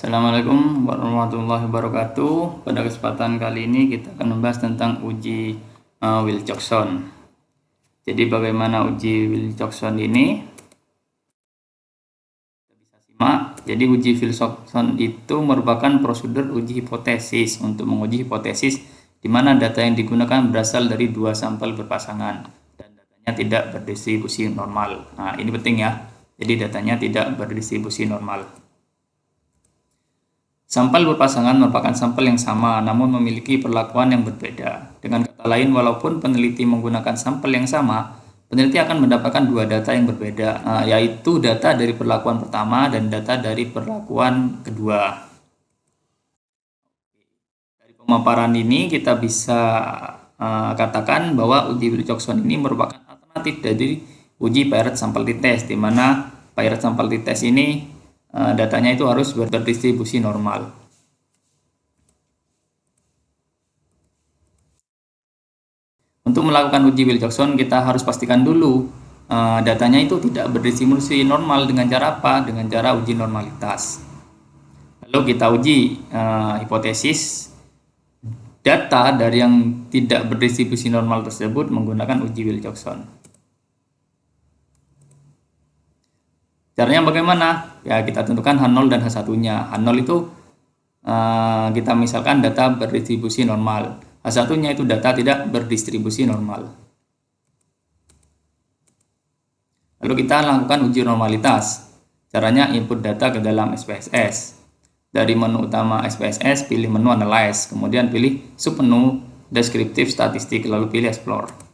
Assalamualaikum warahmatullahi wabarakatuh. Pada kesempatan kali ini kita akan membahas tentang uji Wilcoxon. Jadi bagaimana uji Wilcoxon ini? Kita bisa simak. Jadi uji Wilcoxon itu merupakan prosedur uji hipotesis untuk menguji hipotesis di mana data yang digunakan berasal dari dua sampel berpasangan dan datanya tidak berdistribusi normal. Nah, ini penting ya. Jadi datanya tidak berdistribusi normal. Sampel berpasangan merupakan sampel yang sama namun memiliki perlakuan yang berbeda. Dengan kata lain, walaupun peneliti menggunakan sampel yang sama, peneliti akan mendapatkan dua data yang berbeda, yaitu data dari perlakuan pertama dan data dari perlakuan kedua. Dari pemaparan ini kita bisa katakan bahwa uji Wilcoxon ini merupakan alternatif dari uji Paired Sample T-Test, di mana Paired Sample T-Test ini datanya itu harus berdistribusi normal. Untuk melakukan uji Wilcoxon, kita harus pastikan dulu datanya itu tidak berdistribusi normal. Dengan cara apa? Dengan cara uji normalitas. Lalu kita uji hipotesis data dari yang tidak berdistribusi normal tersebut menggunakan uji Wilcoxon. Caranya bagaimana? Ya, kita tentukan H0 dan H1-nya. H0 itu kita misalkan data berdistribusi normal. H1-nya itu data tidak berdistribusi normal. Lalu kita lakukan uji normalitas. Caranya input data ke dalam SPSS. Dari menu utama SPSS, pilih menu Analyze. Kemudian pilih submenu Descriptive Statistik, lalu pilih Explore.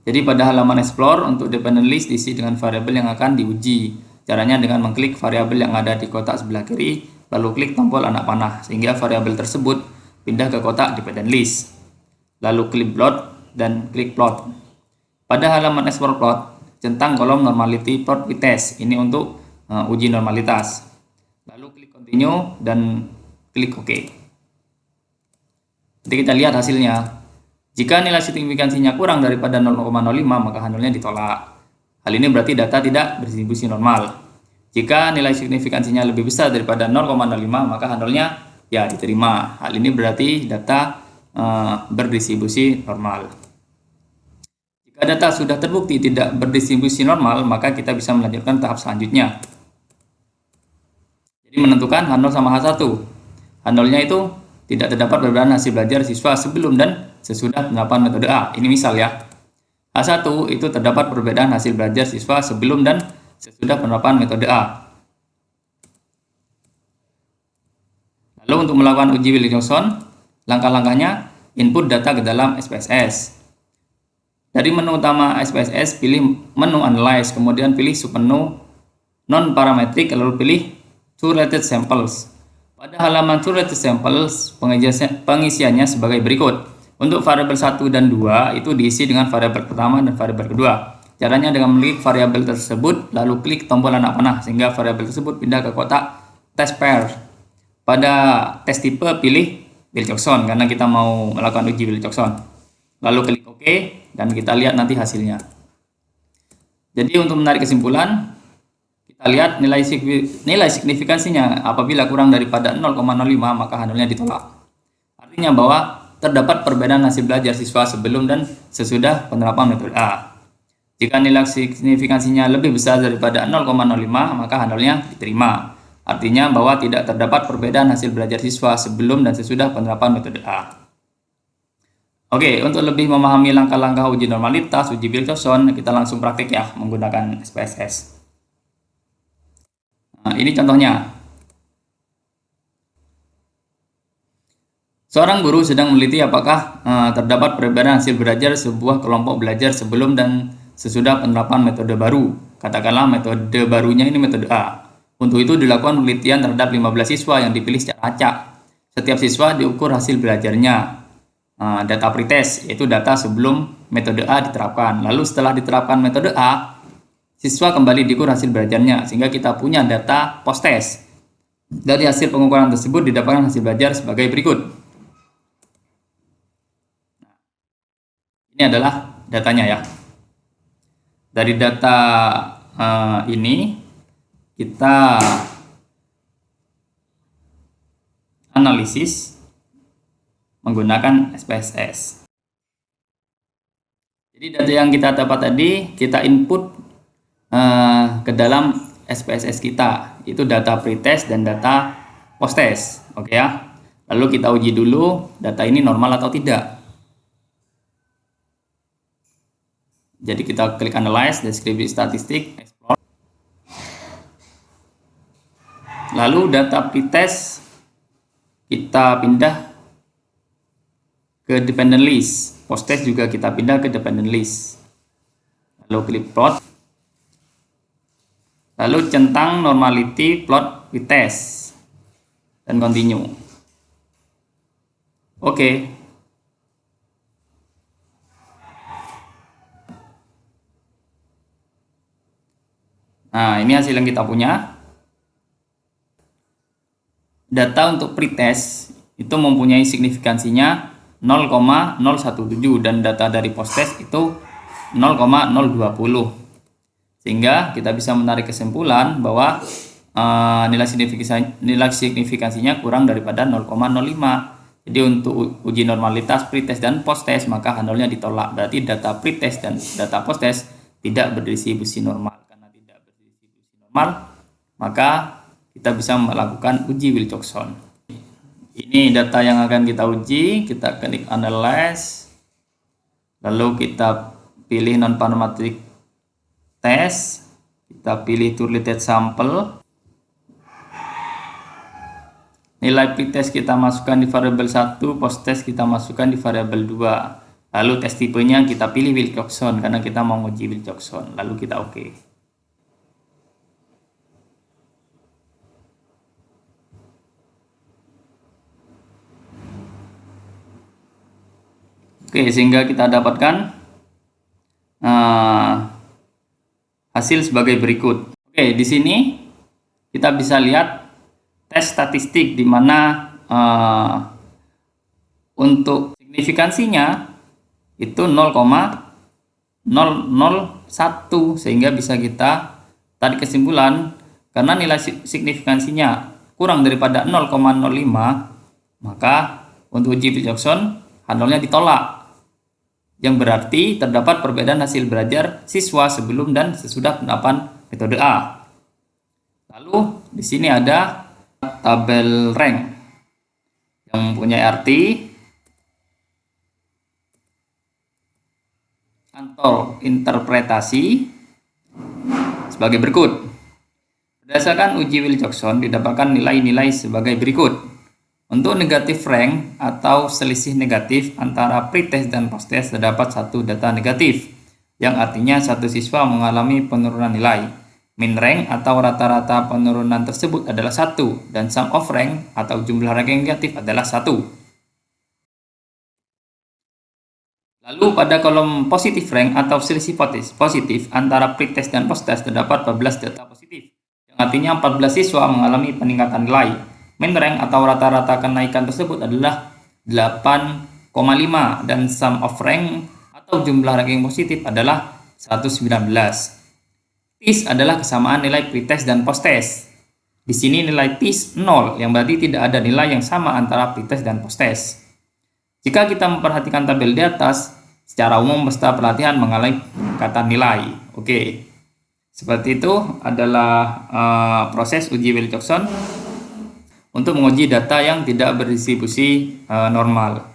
Jadi pada halaman Explore, untuk dependent list diisi dengan variabel yang akan diuji. Caranya dengan mengklik variabel yang ada di kotak sebelah kiri, lalu klik tombol anak panah, sehingga variabel tersebut pindah ke kotak dependent list. Lalu klik plot dan klik plot. Pada halaman Explore plot, centang kolom normality plot with test. Ini untuk uji normalitas. Lalu klik continue dan klik OK. Nanti kita lihat hasilnya. Jika nilai signifikansinya kurang daripada 0,05, maka H0-nya ditolak. Hal ini berarti data tidak berdistribusi normal. Jika nilai signifikansinya lebih besar daripada 0,05, maka H0-nya ya diterima. Hal ini berarti data berdistribusi normal. Jika data sudah terbukti tidak berdistribusi normal, maka kita bisa melanjutkan tahap selanjutnya. Jadi menentukan H0 sama H1. H0-nya itu tidak terdapat perbedaan hasil belajar siswa sebelum dan sesudah penerapan metode A. Ini misal ya. H1 itu terdapat perbedaan hasil belajar siswa sebelum dan sesudah penerapan metode A. Lalu untuk melakukan uji Wilcoxon, langkah-langkahnya input data ke dalam SPSS. Dari menu utama SPSS, pilih menu Analyze, kemudian pilih submenu Non-Parametric, lalu pilih To Related Samples. Pada halaman To Related Samples, pengisiannya sebagai berikut. Untuk variabel 1 dan 2 itu diisi dengan variabel pertama dan variabel kedua. Caranya dengan mengklik variabel tersebut, lalu klik tombol anak panah, sehingga variabel tersebut pindah ke kotak test pair. Pada tes tipe, pilih Wilcoxon, karena kita mau melakukan uji Wilcoxon. Lalu klik OK, dan kita lihat nanti hasilnya. Jadi untuk menarik kesimpulan, kita lihat nilai signifikansinya apabila kurang daripada 0,05, maka H0-nya ditolak. Artinya bahwa terdapat perbedaan hasil belajar siswa sebelum dan sesudah penerapan metode A. Jika nilai signifikansinya lebih besar daripada 0,05, maka H0-nya diterima. Artinya bahwa tidak terdapat perbedaan hasil belajar siswa sebelum dan sesudah penerapan metode A. Oke, untuk lebih memahami langkah-langkah uji normalitas, uji Wilcoxon, kita langsung praktik ya menggunakan SPSS. Nah, ini contohnya. Seorang guru sedang meneliti apakah terdapat perbedaan hasil belajar sebuah kelompok belajar sebelum dan sesudah penerapan metode baru. Katakanlah metode barunya ini metode A. Untuk itu dilakukan penelitian terhadap 15 siswa yang dipilih secara acak. Setiap siswa diukur hasil belajarnya. Data pretest, yaitu data sebelum metode A diterapkan. Lalu setelah diterapkan metode A, siswa kembali diukur hasil belajarnya, sehingga kita punya data post-test. Dari hasil pengukuran tersebut didapatkan hasil belajar sebagai berikut. Ini adalah datanya ya. Dari data ini kita analisis menggunakan SPSS. Jadi data yang kita dapat tadi kita input ke dalam SPSS kita, itu data pretest dan data posttest. Oke ya. Lalu kita uji dulu data ini normal atau tidak. Jadi kita klik analyze, deskripsi statistik, explore. Lalu data pretest kita pindah ke dependent list. Posttest juga kita pindah ke dependent list. Lalu klik plot. Lalu centang normality plot pretest dan continue. Oke. Nah, ini hasil yang kita punya. Data untuk pretest itu mempunyai signifikansinya 0,017 dan data dari posttest itu 0,020. Sehingga kita bisa menarik kesimpulan bahwa nilai signifikansinya kurang daripada 0,05. Jadi untuk uji normalitas pretest dan posttest maka H0-nya ditolak. Berarti data pretest dan data posttest tidak berdistribusi normal. Karena tidak berdistribusi normal, maka kita bisa melakukan uji Wilcoxon. Ini data yang akan kita uji. Kita klik analyze, lalu kita pilih non-parametric test, kita pilih turnitin sample. Nilai pretest kita masukkan di variabel 1, posttest kita masukkan di variabel 2. Lalu test tipenya kita pilih Wilcoxon karena kita mau uji Wilcoxon. Lalu kita oke. Oke, sehingga kita dapatkan hasil sebagai berikut. Oke, di sini kita bisa lihat tes statistik di mana untuk signifikansinya itu 0,001, sehingga bisa kita tarik kesimpulan karena nilai signifikansinya kurang daripada 0,05, maka untuk uji Wilcoxon H0-nya ditolak. Yang berarti terdapat perbedaan hasil belajar siswa sebelum dan sesudah penerapan metode A. Lalu di sini ada tabel rank yang mempunyai arti atau interpretasi sebagai berikut. Berdasarkan uji Wilcoxon didapatkan nilai-nilai sebagai berikut. Untuk negatif rank atau selisih negatif antara pretest dan posttest terdapat satu data negatif, yang artinya satu siswa mengalami penurunan nilai. Min rank atau rata-rata penurunan tersebut adalah 1, dan sum of rank atau jumlah rank yang negatif adalah 1. Lalu pada kolom positif rank atau selisih positif antara pretest dan posttest terdapat 14 data positif, yang artinya 14 siswa mengalami peningkatan nilai. Min rank atau rata-rata kenaikan tersebut adalah 8,5 dan sum of rank atau jumlah ranking positif adalah 119. TIS adalah kesamaan nilai pretest dan posttest. Di sini nilai TIS 0, yang berarti tidak ada nilai yang sama antara pretest dan posttest. Jika kita memperhatikan tabel di atas, secara umum peserta pelatihan mengalami peningkatan nilai. Oke, seperti itu adalah proses uji Wilcoxon untuk menguji data yang tidak berdistribusi normal.